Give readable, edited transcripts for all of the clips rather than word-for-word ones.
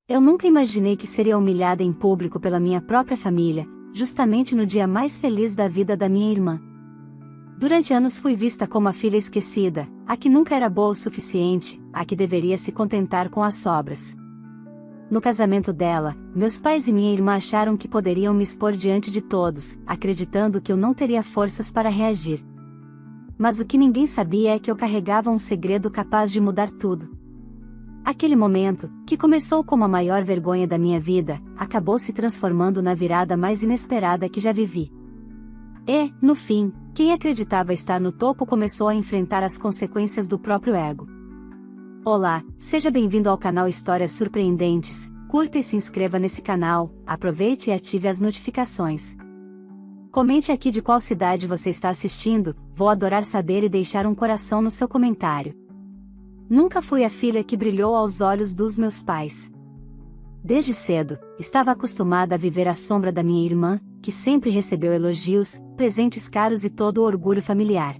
Eu nunca imaginei que seria humilhada em público pela minha própria família, justamente no dia mais feliz da vida da minha irmã. Durante anos fui vista como a filha esquecida, a que nunca era boa o suficiente, a que deveria se contentar com as sobras. No casamento dela, meus pais e minha irmã acharam que poderiam me expor diante de todos, acreditando que eu não teria forças para reagir. Mas o que ninguém sabia é que eu carregava um segredo capaz de mudar tudo. Aquele momento, que começou como a maior vergonha da minha vida, acabou se transformando na virada mais inesperada que já vivi. E, no fim, quem acreditava estar no topo começou a enfrentar as consequências do próprio ego. Olá, seja bem-vindo ao canal Histórias Surpreendentes. Curta e se inscreva nesse canal, aproveite e ative as notificações. Comente aqui de qual cidade você está assistindo, vou adorar saber e deixar um coração no seu comentário. Nunca fui a filha que brilhou aos olhos dos meus pais. Desde cedo, estava acostumada a viver à sombra da minha irmã, que sempre recebeu elogios, presentes caros e todo o orgulho familiar.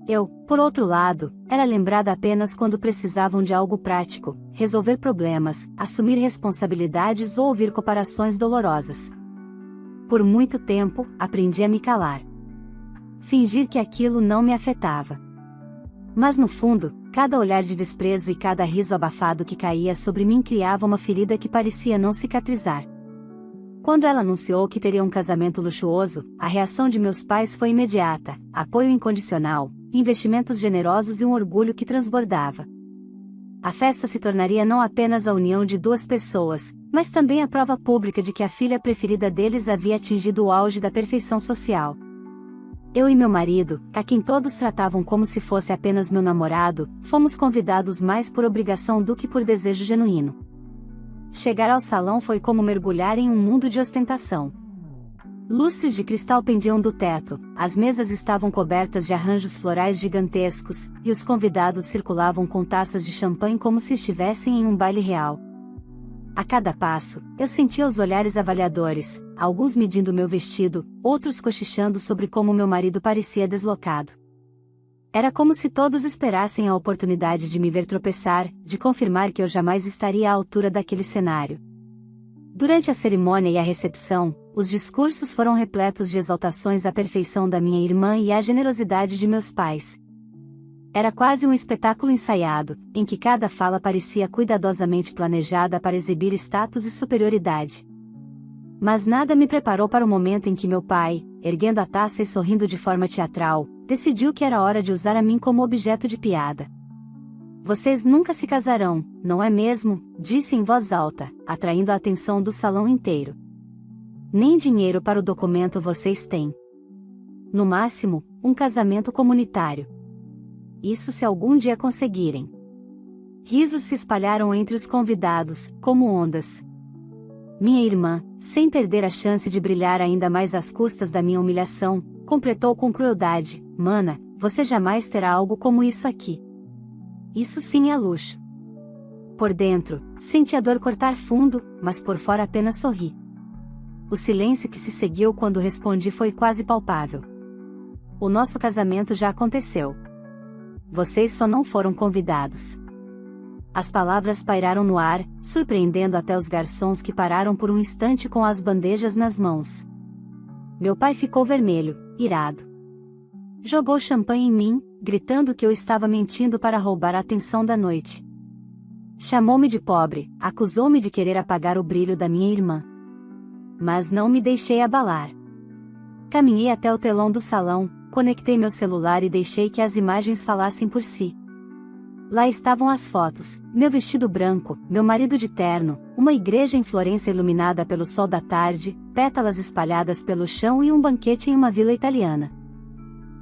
Eu, por outro lado, era lembrada apenas quando precisavam de algo prático, resolver problemas, assumir responsabilidades ou ouvir comparações dolorosas. Por muito tempo, aprendi a me calar. Fingir que aquilo não me afetava. Mas no fundo, cada olhar de desprezo e cada riso abafado que caía sobre mim criava uma ferida que parecia não cicatrizar. Quando ela anunciou que teria um casamento luxuoso, a reação de meus pais foi imediata: apoio incondicional, investimentos generosos e um orgulho que transbordava. A festa se tornaria não apenas a união de duas pessoas, mas também a prova pública de que a filha preferida deles havia atingido o auge da perfeição social. Eu e meu marido, a quem todos tratavam como se fosse apenas meu namorado, fomos convidados mais por obrigação do que por desejo genuíno. Chegar ao salão foi como mergulhar em um mundo de ostentação. Lustres de cristal pendiam do teto, as mesas estavam cobertas de arranjos florais gigantescos, e os convidados circulavam com taças de champanhe como se estivessem em um baile real. A cada passo, eu sentia os olhares avaliadores, alguns medindo meu vestido, outros cochichando sobre como meu marido parecia deslocado. Era como se todos esperassem a oportunidade de me ver tropeçar, de confirmar que eu jamais estaria à altura daquele cenário. Durante a cerimônia e a recepção, os discursos foram repletos de exaltações à perfeição da minha irmã e à generosidade de meus pais. Era quase um espetáculo ensaiado, em que cada fala parecia cuidadosamente planejada para exibir status e superioridade. Mas nada me preparou para o momento em que meu pai, erguendo a taça e sorrindo de forma teatral, decidiu que era hora de usar a mim como objeto de piada. "Vocês nunca se casarão, não é mesmo?", disse em voz alta, atraindo a atenção do salão inteiro. "Nem dinheiro para o documento vocês têm. No máximo, um casamento comunitário. Isso se algum dia conseguirem." Risos se espalharam entre os convidados, como ondas. Minha irmã, sem perder a chance de brilhar ainda mais às custas da minha humilhação, completou com crueldade: "Mana, você jamais terá algo como isso aqui. Isso sim é luxo." Por dentro, senti a dor cortar fundo, mas por fora apenas sorri. O silêncio que se seguiu quando respondi foi quase palpável. "O nosso casamento já aconteceu. Vocês só não foram convidados." As palavras pairaram no ar, surpreendendo até os garçons que pararam por um instante com as bandejas nas mãos. Meu pai ficou vermelho, irado. Jogou champanhe em mim, gritando que eu estava mentindo para roubar a atenção da noite. Chamou-me de pobre, acusou-me de querer apagar o brilho da minha irmã. Mas não me deixei abalar. Caminhei até o telão do salão, conectei meu celular e deixei que as imagens falassem por si. Lá estavam as fotos: meu vestido branco, meu marido de terno, uma igreja em Florença iluminada pelo sol da tarde, pétalas espalhadas pelo chão e um banquete em uma vila italiana.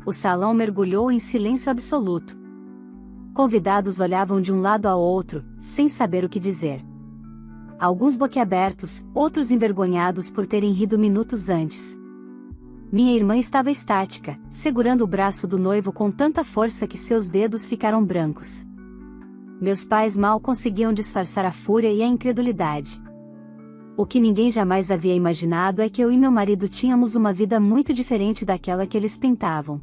O salão mergulhou em silêncio absoluto. Convidados olhavam de um lado ao outro, sem saber o que dizer. Alguns boquiabertos, outros envergonhados por terem rido minutos antes. Minha irmã estava estática, segurando o braço do noivo com tanta força que seus dedos ficaram brancos. Meus pais mal conseguiam disfarçar a fúria e a incredulidade. O que ninguém jamais havia imaginado é que eu e meu marido tínhamos uma vida muito diferente daquela que eles pintavam.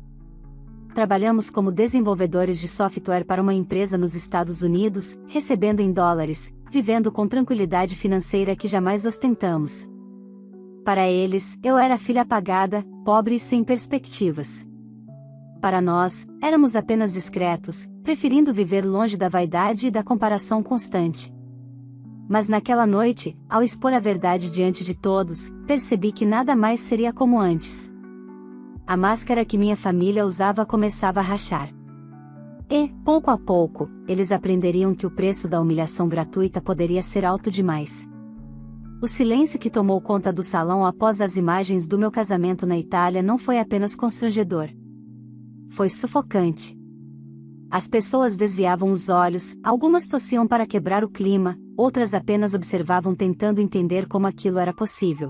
Trabalhamos como desenvolvedores de software para uma empresa nos Estados Unidos, recebendo em dólares, vivendo com tranquilidade financeira que jamais ostentamos. Para eles, eu era a filha apagada, pobre e sem perspectivas. Para nós, éramos apenas discretos, preferindo viver longe da vaidade e da comparação constante. Mas naquela noite, ao expor a verdade diante de todos, percebi que nada mais seria como antes. A máscara que minha família usava começava a rachar. E, pouco a pouco, eles aprenderiam que o preço da humilhação gratuita poderia ser alto demais. O silêncio que tomou conta do salão após as imagens do meu casamento na Itália não foi apenas constrangedor. Foi sufocante. As pessoas desviavam os olhos, algumas tossiam para quebrar o clima, outras apenas observavam tentando entender como aquilo era possível.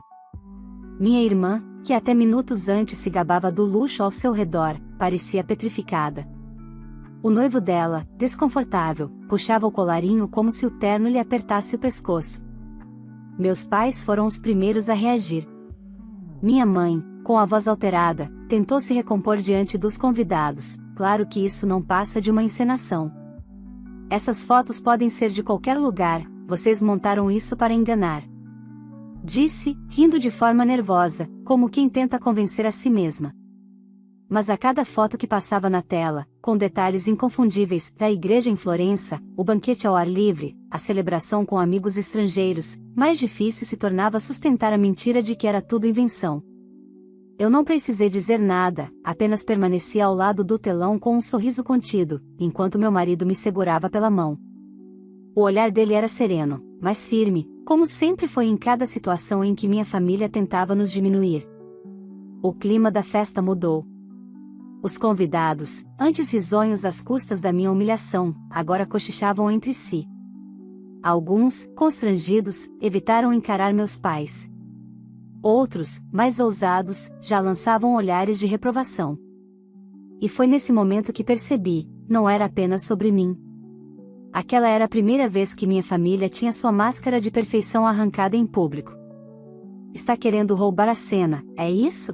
Minha irmã, que até minutos antes se gabava do luxo ao seu redor, parecia petrificada. O noivo dela, desconfortável, puxava o colarinho como se o terno lhe apertasse o pescoço. Meus pais foram os primeiros a reagir. Minha mãe, com a voz alterada, tentou se recompor diante dos convidados. Claro que isso não passa de uma encenação. Essas fotos podem ser de qualquer lugar, vocês montaram isso para enganar. Disse, rindo de forma nervosa, como quem tenta convencer a si mesma. Mas a cada foto que passava na tela, com detalhes inconfundíveis, da igreja em Florença, o banquete ao ar livre, a celebração com amigos estrangeiros, mais difícil se tornava sustentar a mentira de que era tudo invenção. Eu não precisei dizer nada, apenas permaneci ao lado do telão com um sorriso contido, enquanto meu marido me segurava pela mão. O olhar dele era sereno, mas firme, como sempre foi em cada situação em que minha família tentava nos diminuir. O clima da festa mudou. Os convidados, antes risonhos às custas da minha humilhação, agora cochichavam entre si. Alguns, constrangidos, evitaram encarar meus pais. Outros, mais ousados, já lançavam olhares de reprovação. E foi nesse momento que percebi, não era apenas sobre mim. Aquela era a primeira vez que minha família tinha sua máscara de perfeição arrancada em público. Está querendo roubar a cena, é isso?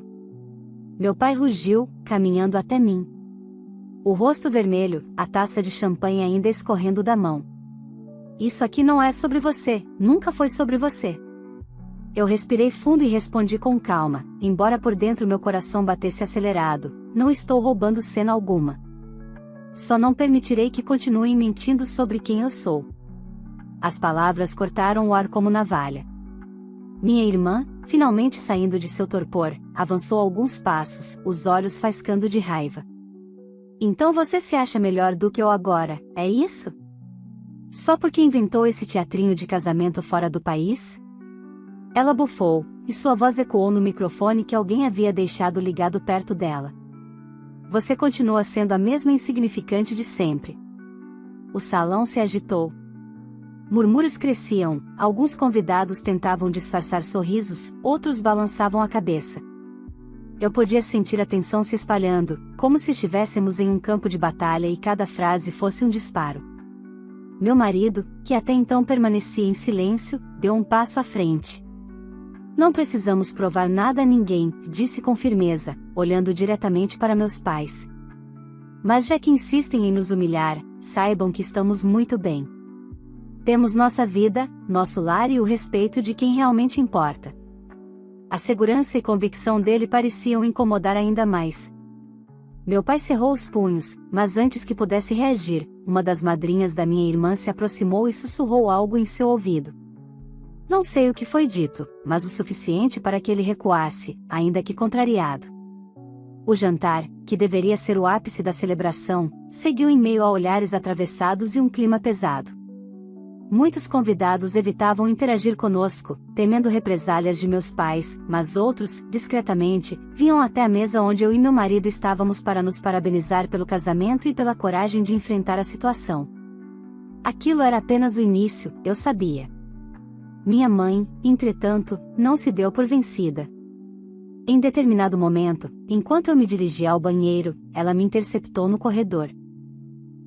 Meu pai rugiu, caminhando até mim. O rosto vermelho, a taça de champanhe ainda escorrendo da mão. Isso aqui não é sobre você, nunca foi sobre você. Eu respirei fundo e respondi com calma, embora por dentro meu coração batesse acelerado, não estou roubando cena alguma. Só não permitirei que continuem mentindo sobre quem eu sou. As palavras cortaram o ar como navalha. Minha irmã, finalmente saindo de seu torpor, avançou alguns passos, os olhos faiscando de raiva. Então você se acha melhor do que eu agora, é isso? Só porque inventou esse teatrinho de casamento fora do país? Ela bufou, e sua voz ecoou no microfone que alguém havia deixado ligado perto dela. Você continua sendo a mesma insignificante de sempre. O salão se agitou. Murmúrios cresciam, alguns convidados tentavam disfarçar sorrisos, outros balançavam a cabeça. Eu podia sentir a tensão se espalhando, como se estivéssemos em um campo de batalha e cada frase fosse um disparo. Meu marido, que até então permanecia em silêncio, deu um passo à frente. Não precisamos provar nada a ninguém, disse com firmeza, olhando diretamente para meus pais. Mas já que insistem em nos humilhar, saibam que estamos muito bem. Temos nossa vida, nosso lar e o respeito de quem realmente importa. A segurança e convicção dele pareciam incomodar ainda mais. Meu pai cerrou os punhos, mas antes que pudesse reagir, uma das madrinhas da minha irmã se aproximou e sussurrou algo em seu ouvido. Não sei o que foi dito, mas o suficiente para que ele recuasse, ainda que contrariado. O jantar, que deveria ser o ápice da celebração, seguiu em meio a olhares atravessados e um clima pesado. Muitos convidados evitavam interagir conosco, temendo represálias de meus pais, mas outros, discretamente, vinham até a mesa onde eu e meu marido estávamos para nos parabenizar pelo casamento e pela coragem de enfrentar a situação. Aquilo era apenas o início, eu sabia. Minha mãe, entretanto, não se deu por vencida. Em determinado momento, enquanto eu me dirigia ao banheiro, ela me interceptou no corredor.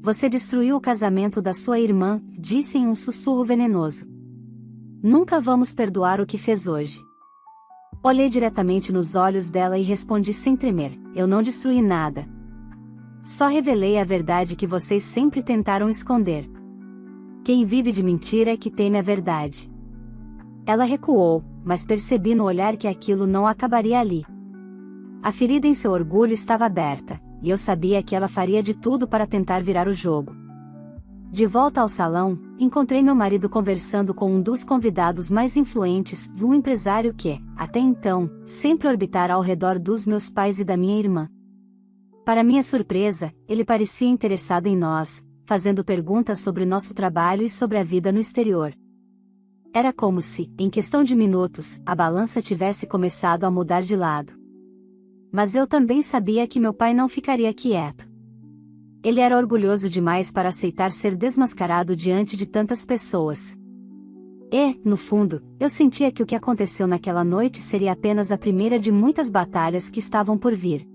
Você destruiu o casamento da sua irmã, disse em um sussurro venenoso. Nunca vamos perdoar o que fez hoje. Olhei diretamente nos olhos dela e respondi sem tremer, eu não destruí nada. Só revelei a verdade que vocês sempre tentaram esconder. Quem vive de mentira é que teme a verdade. Ela recuou, mas percebi no olhar que aquilo não acabaria ali. A ferida em seu orgulho estava aberta, e eu sabia que ela faria de tudo para tentar virar o jogo. De volta ao salão, encontrei meu marido conversando com um dos convidados mais influentes, um empresário que, até então, sempre orbitara ao redor dos meus pais e da minha irmã. Para minha surpresa, ele parecia interessado em nós, fazendo perguntas sobre nosso trabalho e sobre a vida no exterior. Era como se, em questão de minutos, a balança tivesse começado a mudar de lado. Mas eu também sabia que meu pai não ficaria quieto. Ele era orgulhoso demais para aceitar ser desmascarado diante de tantas pessoas. E, no fundo, eu sentia que o que aconteceu naquela noite seria apenas a primeira de muitas batalhas que estavam por vir.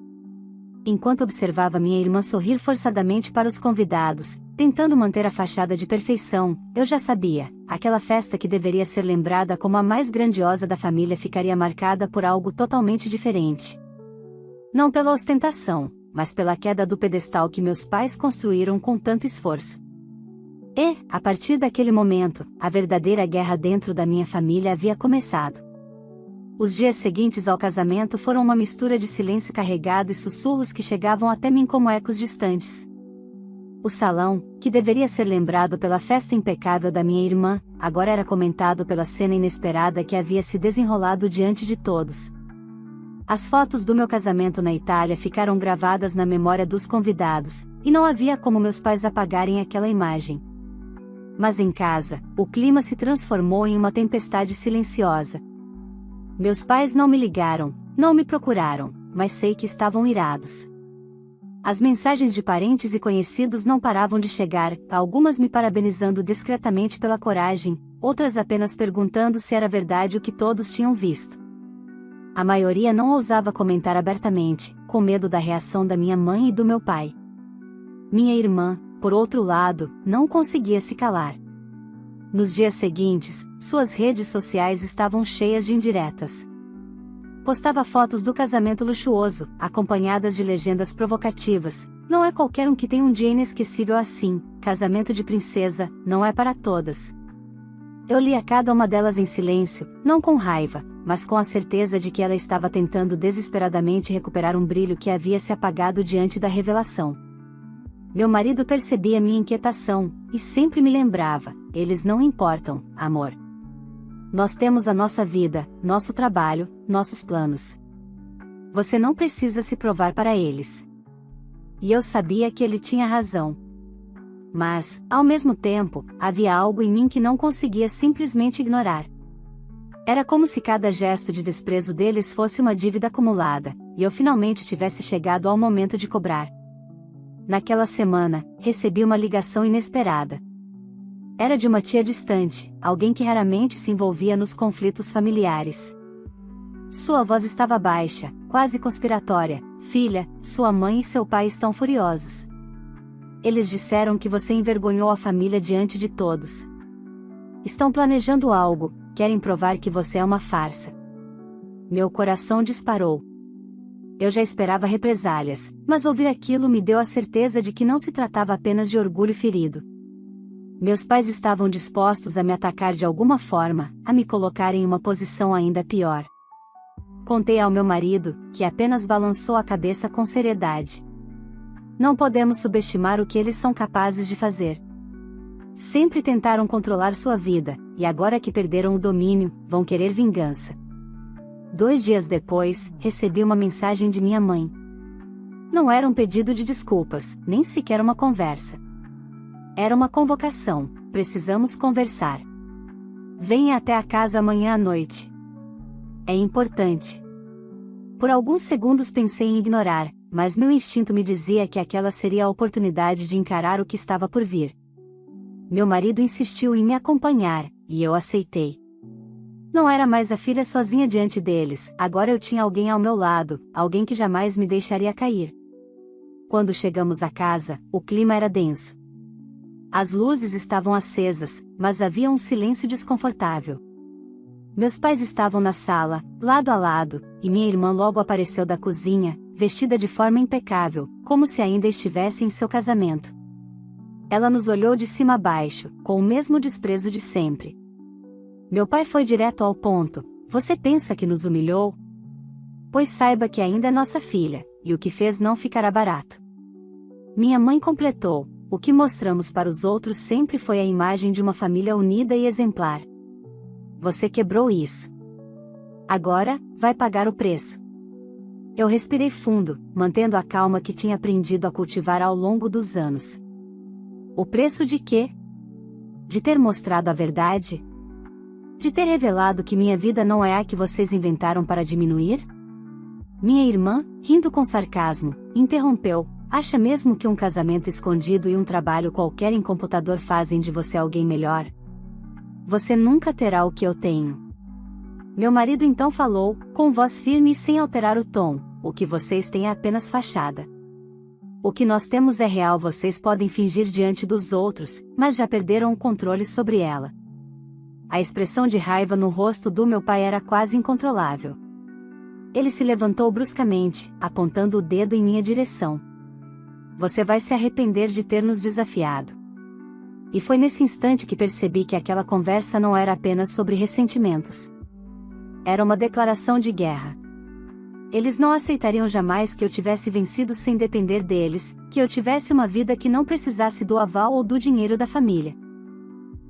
Enquanto observava minha irmã sorrir forçadamente para os convidados, tentando manter a fachada de perfeição, eu já sabia, aquela festa que deveria ser lembrada como a mais grandiosa da família ficaria marcada por algo totalmente diferente. Não pela ostentação, mas pela queda do pedestal que meus pais construíram com tanto esforço. E, a partir daquele momento, a verdadeira guerra dentro da minha família havia começado. Os dias seguintes ao casamento foram uma mistura de silêncio carregado e sussurros que chegavam até mim como ecos distantes. O salão, que deveria ser lembrado pela festa impecável da minha irmã, agora era comentado pela cena inesperada que havia se desenrolado diante de todos. As fotos do meu casamento na Itália ficaram gravadas na memória dos convidados, e não havia como meus pais apagarem aquela imagem. Mas em casa, o clima se transformou em uma tempestade silenciosa. Meus pais não me ligaram, não me procuraram, mas sei que estavam irados. As mensagens de parentes e conhecidos não paravam de chegar, algumas me parabenizando discretamente pela coragem, outras apenas perguntando se era verdade o que todos tinham visto. A maioria não ousava comentar abertamente, com medo da reação da minha mãe e do meu pai. Minha irmã, por outro lado, não conseguia se calar. Nos dias seguintes, suas redes sociais estavam cheias de indiretas. Postava fotos do casamento luxuoso, acompanhadas de legendas provocativas. Não é qualquer um que tem um dia inesquecível assim, casamento de princesa, não é para todas. Eu lia cada uma delas em silêncio, não com raiva, mas com a certeza de que ela estava tentando desesperadamente recuperar um brilho que havia se apagado diante da revelação. Meu marido percebia minha inquietação, e sempre me lembrava: eles não importam, amor. Nós temos a nossa vida, nosso trabalho, nossos planos. Você não precisa se provar para eles. E eu sabia que ele tinha razão. Mas, ao mesmo tempo, havia algo em mim que não conseguia simplesmente ignorar. Era como se cada gesto de desprezo deles fosse uma dívida acumulada, e eu finalmente tivesse chegado ao momento de cobrar. Naquela semana, recebi uma ligação inesperada. Era de uma tia distante, alguém que raramente se envolvia nos conflitos familiares. Sua voz estava baixa, quase conspiratória: "Filha, sua mãe e seu pai estão furiosos. Eles disseram que você envergonhou a família diante de todos. Estão planejando algo, querem provar que você é uma farsa." Meu coração disparou. Eu já esperava represálias, mas ouvir aquilo me deu a certeza de que não se tratava apenas de orgulho ferido. Meus pais estavam dispostos a me atacar de alguma forma, a me colocar em uma posição ainda pior. Contei ao meu marido, que apenas balançou a cabeça com seriedade. Não podemos subestimar o que eles são capazes de fazer. Sempre tentaram controlar sua vida, e agora que perderam o domínio, vão querer vingança. 2 dias depois, recebi uma mensagem de minha mãe. Não era um pedido de desculpas, nem sequer uma conversa. Era uma convocação: precisamos conversar. Venha até a casa amanhã à noite. É importante. Por alguns segundos pensei em ignorar, mas meu instinto me dizia que aquela seria a oportunidade de encarar o que estava por vir. Meu marido insistiu em me acompanhar, e eu aceitei. Não era mais a filha sozinha diante deles, agora eu tinha alguém ao meu lado, alguém que jamais me deixaria cair. Quando chegamos à casa, o clima era denso. As luzes estavam acesas, mas havia um silêncio desconfortável. Meus pais estavam na sala, lado a lado, e minha irmã logo apareceu da cozinha, vestida de forma impecável, como se ainda estivesse em seu casamento. Ela nos olhou de cima a baixo, com o mesmo desprezo de sempre. Meu pai foi direto ao ponto: você pensa que nos humilhou? Pois saiba que ainda é nossa filha, e o que fez não ficará barato. Minha mãe completou: o que mostramos para os outros sempre foi a imagem de uma família unida e exemplar. Você quebrou isso. Agora, vai pagar o preço. Eu respirei fundo, mantendo a calma que tinha aprendido a cultivar ao longo dos anos. O preço de quê? De ter mostrado a verdade? De ter revelado que minha vida não é a que vocês inventaram para diminuir? Minha irmã, rindo com sarcasmo, interrompeu: acha mesmo que um casamento escondido e um trabalho qualquer em computador fazem de você alguém melhor? Você nunca terá o que eu tenho. Meu marido então falou, com voz firme e sem alterar o tom: o que vocês têm é apenas fachada. O que nós temos é real. Vocês podem fingir diante dos outros, mas já perderam o controle sobre ela. A expressão de raiva no rosto do meu pai era quase incontrolável. Ele se levantou bruscamente, apontando o dedo em minha direção. Você vai se arrepender de ter nos desafiado. E foi nesse instante que percebi que aquela conversa não era apenas sobre ressentimentos. Era uma declaração de guerra. Eles não aceitariam jamais que eu tivesse vencido sem depender deles, que eu tivesse uma vida que não precisasse do aval ou do dinheiro da família.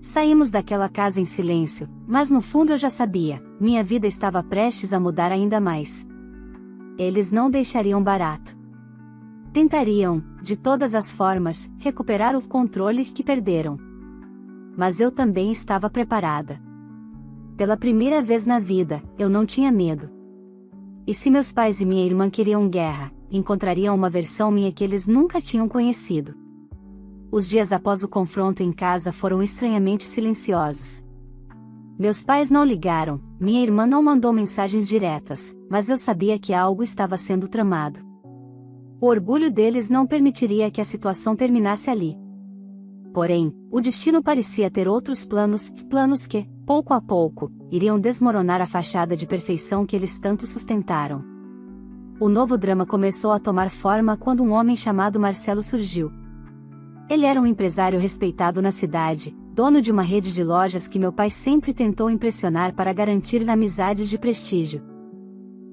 Saímos daquela casa em silêncio, mas no fundo eu já sabia, minha vida estava prestes a mudar ainda mais. Eles não deixariam barato. Tentariam, de todas as formas, recuperar o controle que perderam. Mas eu também estava preparada. Pela primeira vez na vida, eu não tinha medo. E se meus pais e minha irmã queriam guerra, encontrariam uma versão minha que eles nunca tinham conhecido. Os dias após o confronto em casa foram estranhamente silenciosos. Meus pais não ligaram, minha irmã não mandou mensagens diretas, mas eu sabia que algo estava sendo tramado. O orgulho deles não permitiria que a situação terminasse ali. Porém, o destino parecia ter outros planos que, pouco a pouco, iriam desmoronar a fachada de perfeição que eles tanto sustentaram. O novo drama começou a tomar forma quando um homem chamado Marcelo surgiu. Ele era um empresário respeitado na cidade, dono de uma rede de lojas que meu pai sempre tentou impressionar para garantir amizades de prestígio.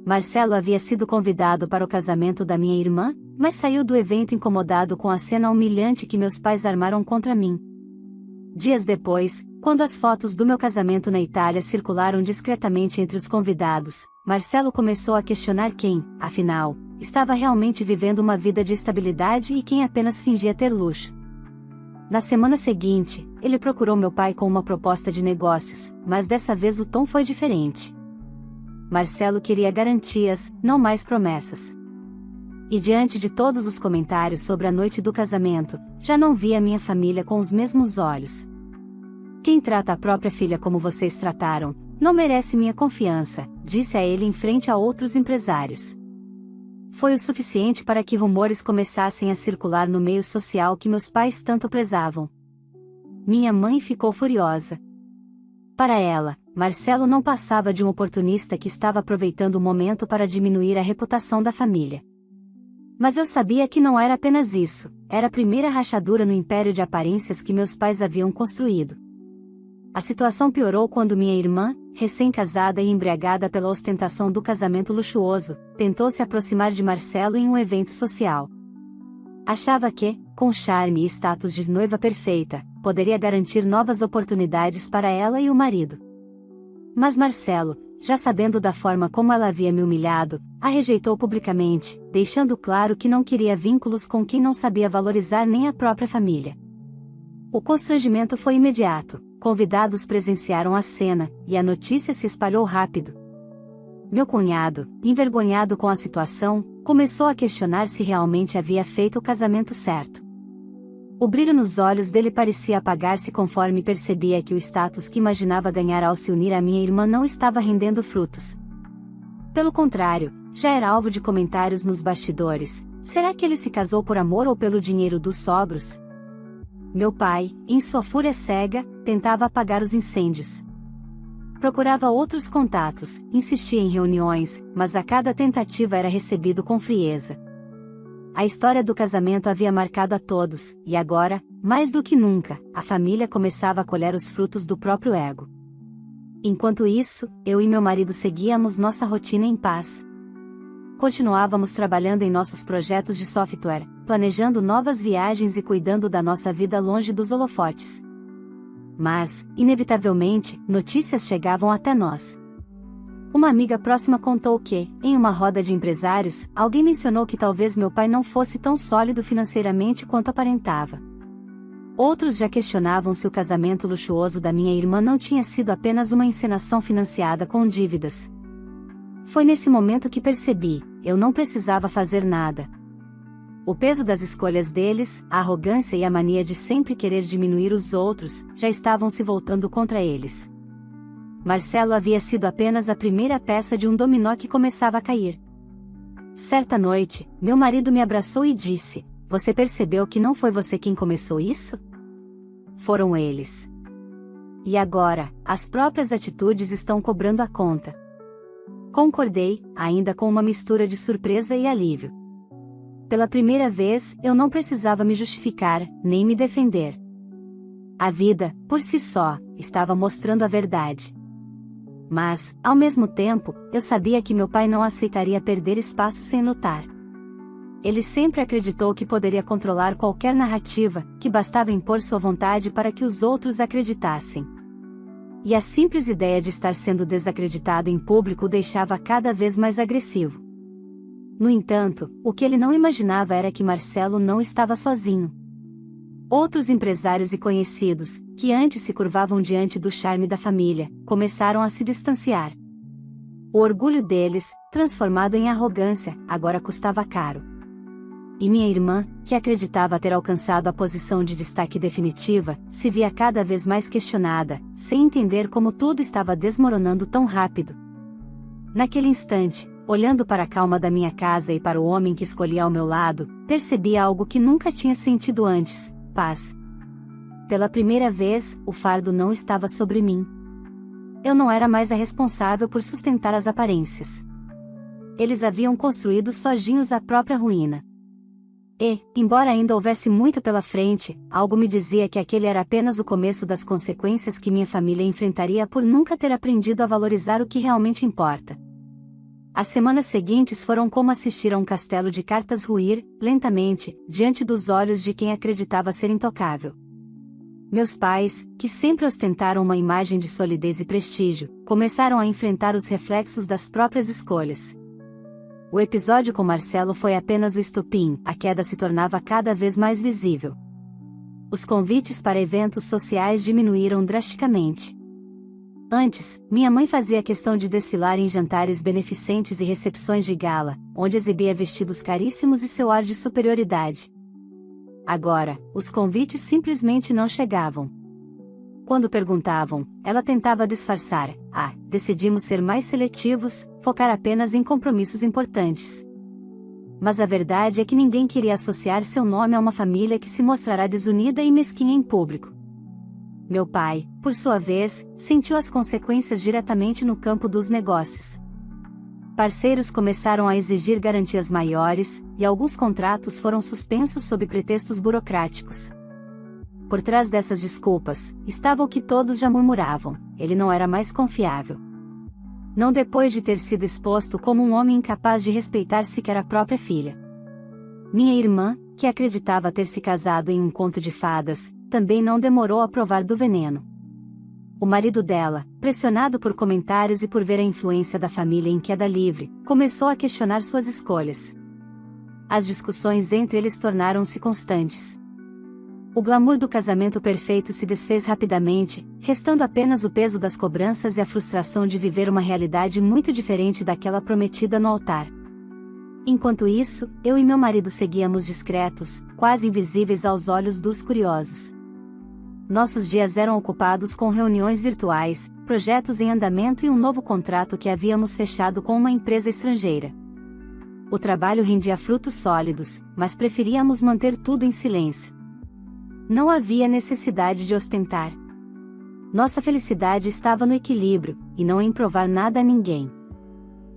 Marcelo havia sido convidado para o casamento da minha irmã, mas saiu do evento incomodado com a cena humilhante que meus pais armaram contra mim. Dias depois, quando as fotos do meu casamento na Itália circularam discretamente entre os convidados, Marcelo começou a questionar quem, afinal, estava realmente vivendo uma vida de estabilidade e quem apenas fingia ter luxo. Na semana seguinte, ele procurou meu pai com uma proposta de negócios, mas dessa vez o tom foi diferente. Marcelo queria garantias, não mais promessas. E diante de todos os comentários sobre a noite do casamento, já não via minha família com os mesmos olhos. Quem trata a própria filha como vocês trataram, não merece minha confiança, disse a ele em frente a outros empresários. Foi o suficiente para que rumores começassem a circular no meio social que meus pais tanto prezavam. Minha mãe ficou furiosa. Para ela, Marcelo não passava de um oportunista que estava aproveitando o momento para diminuir a reputação da família. Mas eu sabia que não era apenas isso, era a primeira rachadura no império de aparências que meus pais haviam construído. A situação piorou quando minha irmã, recém-casada e embriagada pela ostentação do casamento luxuoso, tentou se aproximar de Marcelo em um evento social. Achava que, com charme e status de noiva perfeita, poderia garantir novas oportunidades para ela e o marido. Mas Marcelo, já sabendo da forma como ela havia me humilhado, a rejeitou publicamente, deixando claro que não queria vínculos com quem não sabia valorizar nem a própria família. O constrangimento foi imediato. Convidados presenciaram a cena, e a notícia se espalhou rápido. Meu cunhado, envergonhado com a situação, começou a questionar se realmente havia feito o casamento certo. O brilho nos olhos dele parecia apagar-se conforme percebia que o status que imaginava ganhar ao se unir à minha irmã não estava rendendo frutos. Pelo contrário, já era alvo de comentários nos bastidores: será que ele se casou por amor ou pelo dinheiro dos sogros? Meu pai, em sua fúria cega, tentava apagar os incêndios. Procurava outros contatos, insistia em reuniões, mas a cada tentativa era recebido com frieza. A história do casamento havia marcado a todos, e agora, mais do que nunca, a família começava a colher os frutos do próprio ego. Enquanto isso, eu e meu marido seguíamos nossa rotina em paz. Continuávamos trabalhando em nossos projetos de software, planejando novas viagens e cuidando da nossa vida longe dos holofotes. Mas, inevitavelmente, notícias chegavam até nós. Uma amiga próxima contou que, em uma roda de empresários, alguém mencionou que talvez meu pai não fosse tão sólido financeiramente quanto aparentava. Outros já questionavam se o casamento luxuoso da minha irmã não tinha sido apenas uma encenação financiada com dívidas. Foi nesse momento que percebi, eu não precisava fazer nada. O peso das escolhas deles, a arrogância e a mania de sempre querer diminuir os outros, já estavam se voltando contra eles. Marcelo havia sido apenas a primeira peça de um dominó que começava a cair. Certa noite, meu marido me abraçou e disse: "Você percebeu que não foi você quem começou isso? Foram eles. E agora, as próprias atitudes estão cobrando a conta." Concordei, ainda com uma mistura de surpresa e alívio. Pela primeira vez, eu não precisava me justificar, nem me defender. A vida, por si só, estava mostrando a verdade. Mas, ao mesmo tempo, eu sabia que meu pai não aceitaria perder espaço sem lutar. Ele sempre acreditou que poderia controlar qualquer narrativa, que bastava impor sua vontade para que os outros acreditassem. E a simples ideia de estar sendo desacreditado em público o deixava cada vez mais agressivo. No entanto, o que ele não imaginava era que Marcelo não estava sozinho. Outros empresários e conhecidos, que antes se curvavam diante do charme da família, começaram a se distanciar. O orgulho deles, transformado em arrogância, agora custava caro. E minha irmã, que acreditava ter alcançado a posição de destaque definitiva, se via cada vez mais questionada, sem entender como tudo estava desmoronando tão rápido. Naquele instante, olhando para a calma da minha casa e para o homem que escolhia ao meu lado, percebi algo que nunca tinha sentido antes: paz. Pela primeira vez, o fardo não estava sobre mim. Eu não era mais a responsável por sustentar as aparências. Eles haviam construído sozinhos a própria ruína. E, embora ainda houvesse muito pela frente, algo me dizia que aquele era apenas o começo das consequências que minha família enfrentaria por nunca ter aprendido a valorizar o que realmente importa. As semanas seguintes foram como assistir a um castelo de cartas ruir, lentamente, diante dos olhos de quem acreditava ser intocável. Meus pais, que sempre ostentaram uma imagem de solidez e prestígio, começaram a enfrentar os reflexos das próprias escolhas. O episódio com Marcelo foi apenas o estopim, a queda se tornava cada vez mais visível. Os convites para eventos sociais diminuíram drasticamente. Antes, minha mãe fazia questão de desfilar em jantares beneficentes e recepções de gala, onde exibia vestidos caríssimos e seu ar de superioridade. Agora, os convites simplesmente não chegavam. Quando perguntavam, ela tentava disfarçar: decidimos ser mais seletivos, focar apenas em compromissos importantes. Mas a verdade é que ninguém queria associar seu nome a uma família que se mostrará desunida e mesquinha em público. Meu pai, por sua vez, sentiu as consequências diretamente no campo dos negócios. Parceiros começaram a exigir garantias maiores, e alguns contratos foram suspensos sob pretextos burocráticos. Por trás dessas desculpas, estava o que todos já murmuravam: ele não era mais confiável. Não depois de ter sido exposto como um homem incapaz de respeitar sequer a própria filha. Minha irmã, que acreditava ter se casado em um conto de fadas, também não demorou a provar do veneno. O marido dela, pressionado por comentários e por ver a influência da família em queda livre, começou a questionar suas escolhas. As discussões entre eles tornaram-se constantes. O glamour do casamento perfeito se desfez rapidamente, restando apenas o peso das cobranças e a frustração de viver uma realidade muito diferente daquela prometida no altar. Enquanto isso, eu e meu marido seguíamos discretos, quase invisíveis aos olhos dos curiosos. Nossos dias eram ocupados com reuniões virtuais, projetos em andamento e um novo contrato que havíamos fechado com uma empresa estrangeira. O trabalho rendia frutos sólidos, mas preferíamos manter tudo em silêncio. Não havia necessidade de ostentar. Nossa felicidade estava no equilíbrio, e não em provar nada a ninguém.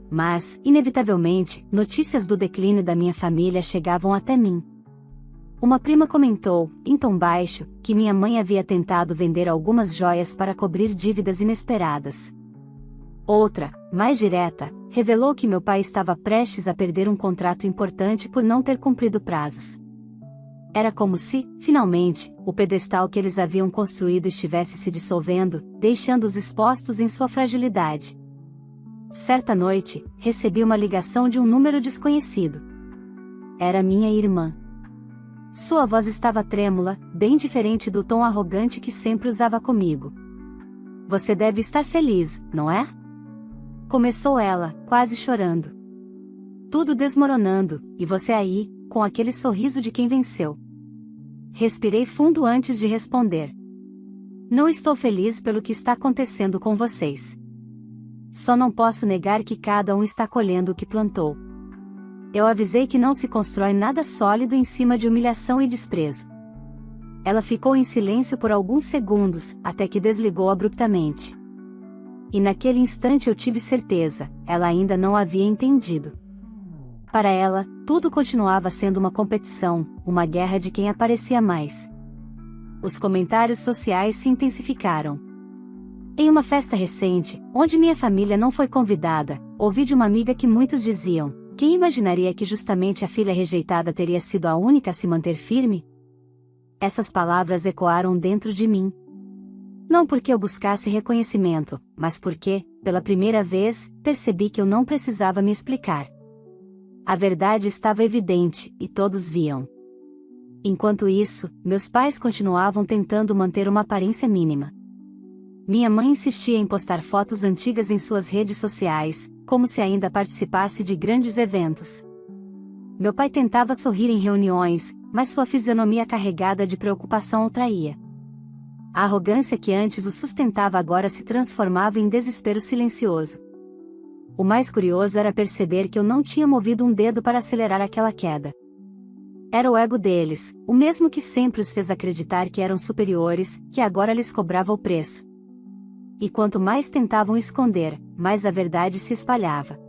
Mas, inevitavelmente, notícias do declínio da minha família chegavam até mim. Uma prima comentou, em tom baixo, que minha mãe havia tentado vender algumas joias para cobrir dívidas inesperadas. Outra, mais direta, revelou que meu pai estava prestes a perder um contrato importante por não ter cumprido prazos. Era como se, finalmente, o pedestal que eles haviam construído estivesse se dissolvendo, deixando-os expostos em sua fragilidade. Certa noite, recebi uma ligação de um número desconhecido. Era minha irmã. Sua voz estava trêmula, bem diferente do tom arrogante que sempre usava comigo. Você deve estar feliz, não é? Começou ela, quase chorando. Tudo desmoronando, e você aí, com aquele sorriso de quem venceu. Respirei fundo antes de responder. Não estou feliz pelo que está acontecendo com vocês. Só não posso negar que cada um está colhendo o que plantou. Eu avisei que não se constrói nada sólido em cima de humilhação e desprezo. Ela ficou em silêncio por alguns segundos, até que desligou abruptamente. E naquele instante eu tive certeza, ela ainda não havia entendido. Para ela, tudo continuava sendo uma competição, uma guerra de quem aparecia mais. Os comentários sociais se intensificaram. Em uma festa recente, onde minha família não foi convidada, ouvi de uma amiga que muitos diziam: quem imaginaria que justamente a filha rejeitada teria sido a única a se manter firme? Essas palavras ecoaram dentro de mim. Não porque eu buscasse reconhecimento, mas porque, pela primeira vez, percebi que eu não precisava me explicar. A verdade estava evidente, e todos viam. Enquanto isso, meus pais continuavam tentando manter uma aparência mínima. Minha mãe insistia em postar fotos antigas em suas redes sociais, como se ainda participasse de grandes eventos. Meu pai tentava sorrir em reuniões, mas sua fisionomia carregada de preocupação o traía. A arrogância que antes o sustentava agora se transformava em desespero silencioso. O mais curioso era perceber que eu não tinha movido um dedo para acelerar aquela queda. Era o ego deles, o mesmo que sempre os fez acreditar que eram superiores, que agora lhes cobrava o preço. E quanto mais tentavam esconder, mais a verdade se espalhava.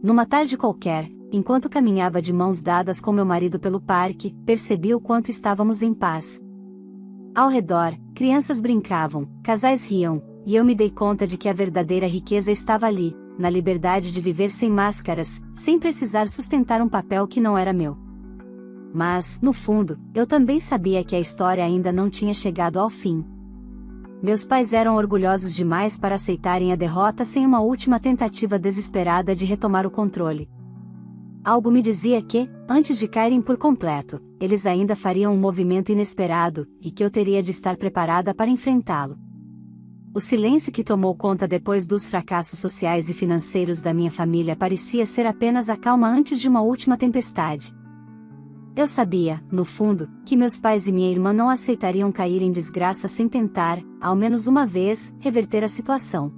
Numa tarde qualquer, enquanto caminhava de mãos dadas com meu marido pelo parque, percebi o quanto estávamos em paz. Ao redor, crianças brincavam, casais riam, e eu me dei conta de que a verdadeira riqueza estava ali, na liberdade de viver sem máscaras, sem precisar sustentar um papel que não era meu. Mas, no fundo, eu também sabia que a história ainda não tinha chegado ao fim. Meus pais eram orgulhosos demais para aceitarem a derrota sem uma última tentativa desesperada de retomar o controle. Algo me dizia que, antes de caírem por completo, eles ainda fariam um movimento inesperado, e que eu teria de estar preparada para enfrentá-lo. O silêncio que tomou conta depois dos fracassos sociais e financeiros da minha família parecia ser apenas a calma antes de uma última tempestade. Eu sabia, no fundo, que meus pais e minha irmã não aceitariam cair em desgraça sem tentar, ao menos uma vez, reverter a situação.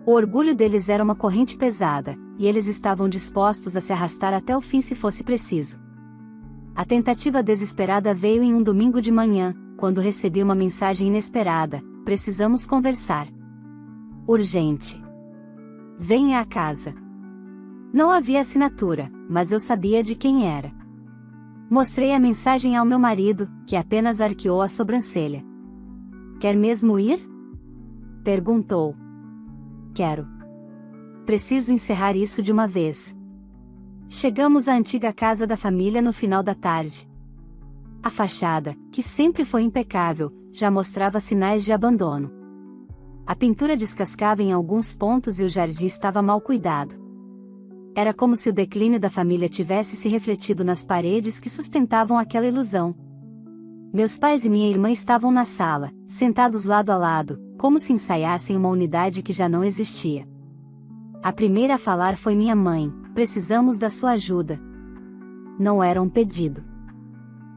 O orgulho deles era uma corrente pesada, e eles estavam dispostos a se arrastar até o fim se fosse preciso. A tentativa desesperada veio em um domingo de manhã, quando recebi uma mensagem inesperada: precisamos conversar. Urgente. Venha à casa. Não havia assinatura, mas eu sabia de quem era. Mostrei a mensagem ao meu marido, que apenas arqueou a sobrancelha. Quer mesmo ir? Perguntou. Quero. Preciso encerrar isso de uma vez. Chegamos à antiga casa da família no final da tarde. A fachada, que sempre foi impecável, já mostrava sinais de abandono. A pintura descascava em alguns pontos e o jardim estava mal cuidado. Era como se o declínio da família tivesse se refletido nas paredes que sustentavam aquela ilusão. Meus pais e minha irmã estavam na sala, sentados lado a lado, como se ensaiassem uma unidade que já não existia. A primeira a falar foi minha mãe: precisamos da sua ajuda. Não era um pedido.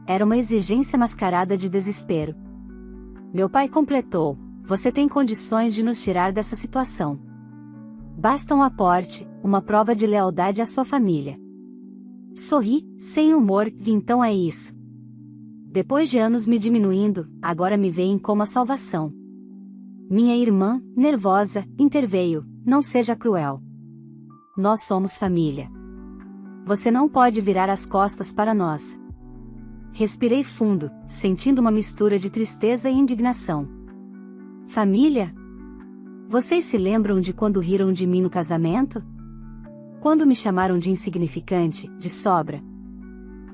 Era uma exigência mascarada de desespero. Meu pai completou: você tem condições de nos tirar dessa situação. Basta um aporte, uma prova de lealdade à sua família. Sorri, sem humor, então é isso. Depois de anos me diminuindo, agora me veem como a salvação. Minha irmã, nervosa, interveio: não seja cruel. Nós somos família. Você não pode virar as costas para nós. respirei fundo, sentindo uma mistura de tristeza e indignação. Família? Vocês se lembram de quando riram de mim no casamento? Quando me chamaram de insignificante, de sobra?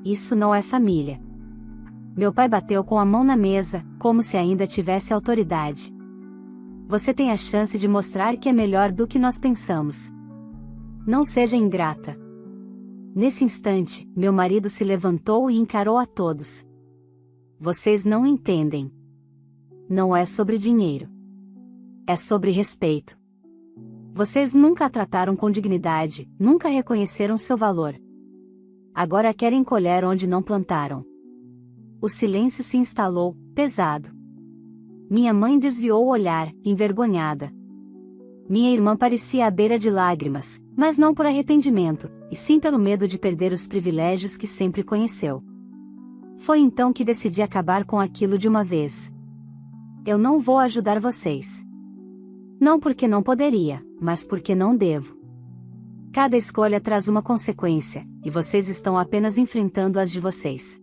Isso não é família. Meu pai bateu com a mão na mesa, como se ainda tivesse autoridade. Você tem a chance de mostrar que é melhor do que nós pensamos. Não seja ingrata. Nesse instante, meu marido se levantou e encarou a todos. Vocês não entendem. Não é sobre dinheiro. É sobre respeito. Vocês nunca a trataram com dignidade, nunca reconheceram seu valor. Agora querem colher onde não plantaram. O silêncio se instalou, pesado. Minha mãe desviou o olhar, envergonhada. Minha irmã parecia à beira de lágrimas, mas não por arrependimento, e sim pelo medo de perder os privilégios que sempre conheceu. Foi então que decidi acabar com aquilo de uma vez. Eu não vou ajudar vocês. Não porque não poderia, mas porque não devo. Cada escolha traz uma consequência, e vocês estão apenas enfrentando as de vocês.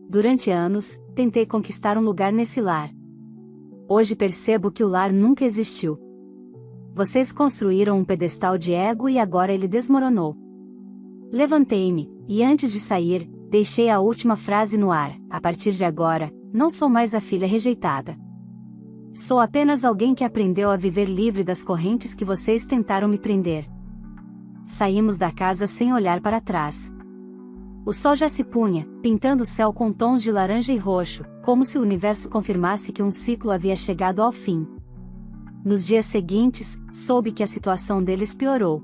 Durante anos, tentei conquistar um lugar nesse lar. Hoje percebo que o lar nunca existiu. Vocês construíram um pedestal de ego e agora ele desmoronou. Levantei-me, e antes de sair, deixei a última frase no ar: a partir de agora, não sou mais a filha rejeitada. Sou apenas alguém que aprendeu a viver livre das correntes que vocês tentaram me prender. Saímos da casa sem olhar para trás. O sol já se punha, pintando o céu com tons de laranja e roxo, como se o universo confirmasse que um ciclo havia chegado ao fim. Nos dias seguintes, soube que a situação deles piorou.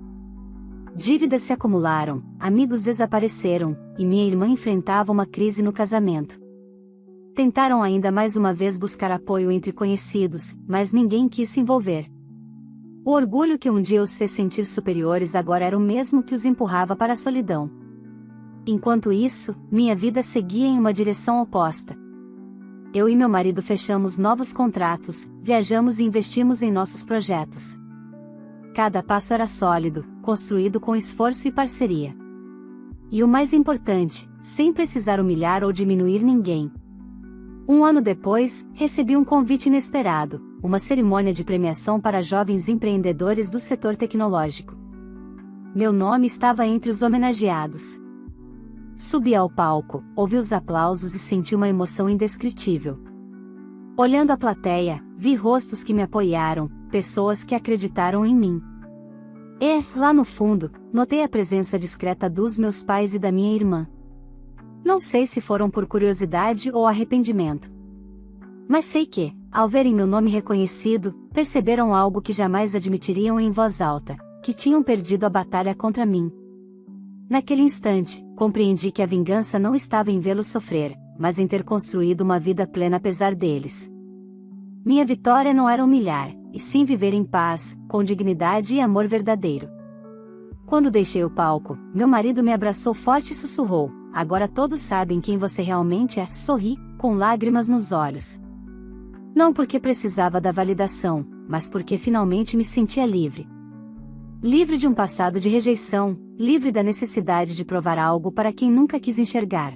Dívidas se acumularam, amigos desapareceram, e minha irmã enfrentava uma crise no casamento. Tentaram ainda mais uma vez buscar apoio entre conhecidos, mas ninguém quis se envolver. O orgulho que um dia os fez sentir superiores agora era o mesmo que os empurrava para a solidão. Enquanto isso, minha vida seguia em uma direção oposta. Eu e meu marido fechamos novos contratos, viajamos e investimos em nossos projetos. Cada passo era sólido, construído com esforço e parceria. E o mais importante, sem precisar humilhar ou diminuir ninguém. Um ano depois, recebi um convite inesperado, uma cerimônia de premiação para jovens empreendedores do setor tecnológico. Meu nome estava entre os homenageados. Subi ao palco, ouvi os aplausos e senti uma emoção indescritível. Olhando a plateia, vi rostos que me apoiaram, pessoas que acreditaram em mim. E, lá no fundo, notei a presença discreta dos meus pais e da minha irmã. Não sei se foram por curiosidade ou arrependimento. Mas sei que, ao verem meu nome reconhecido, perceberam algo que jamais admitiriam em voz alta, que tinham perdido a batalha contra mim. Naquele instante, compreendi que a vingança não estava em vê-los sofrer, mas em ter construído uma vida plena apesar deles. Minha vitória não era humilhar, e sim viver em paz, com dignidade e amor verdadeiro. Quando deixei o palco, meu marido me abraçou forte e sussurrou: agora todos sabem quem você realmente é. Sorri, com lágrimas nos olhos. Não porque precisava da validação, mas porque finalmente me sentia livre. Livre de um passado de rejeição, livre da necessidade de provar algo para quem nunca quis enxergar.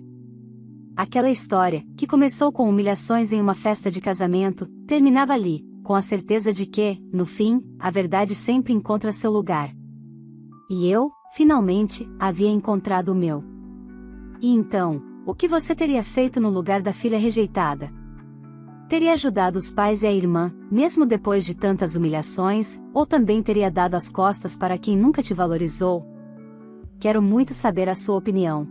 Aquela história, que começou com humilhações em uma festa de casamento, terminava ali, com a certeza de que, no fim, a verdade sempre encontra seu lugar. E eu, finalmente, havia encontrado o meu. E então, o que você teria feito no lugar da filha rejeitada? Teria ajudado os pais e a irmã, mesmo depois de tantas humilhações, ou também teria dado as costas para quem nunca te valorizou? Quero muito saber a sua opinião.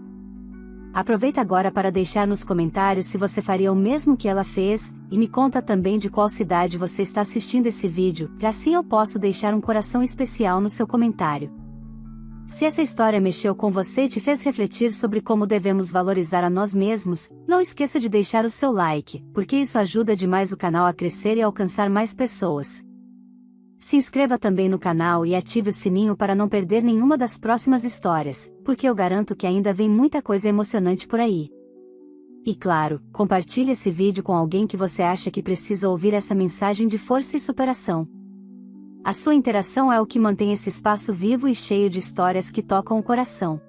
Aproveita agora para deixar nos comentários se você faria o mesmo que ela fez, e me conta também de qual cidade você está assistindo esse vídeo, que assim eu posso deixar um coração especial no seu comentário. Se essa história mexeu com você e te fez refletir sobre como devemos valorizar a nós mesmos, não esqueça de deixar o seu like, porque isso ajuda demais o canal a crescer e alcançar mais pessoas. Se inscreva também no canal e ative o sininho para não perder nenhuma das próximas histórias, porque eu garanto que ainda vem muita coisa emocionante por aí. E claro, compartilhe esse vídeo com alguém que você acha que precisa ouvir essa mensagem de força e superação. A sua interação é o que mantém esse espaço vivo e cheio de histórias que tocam o coração.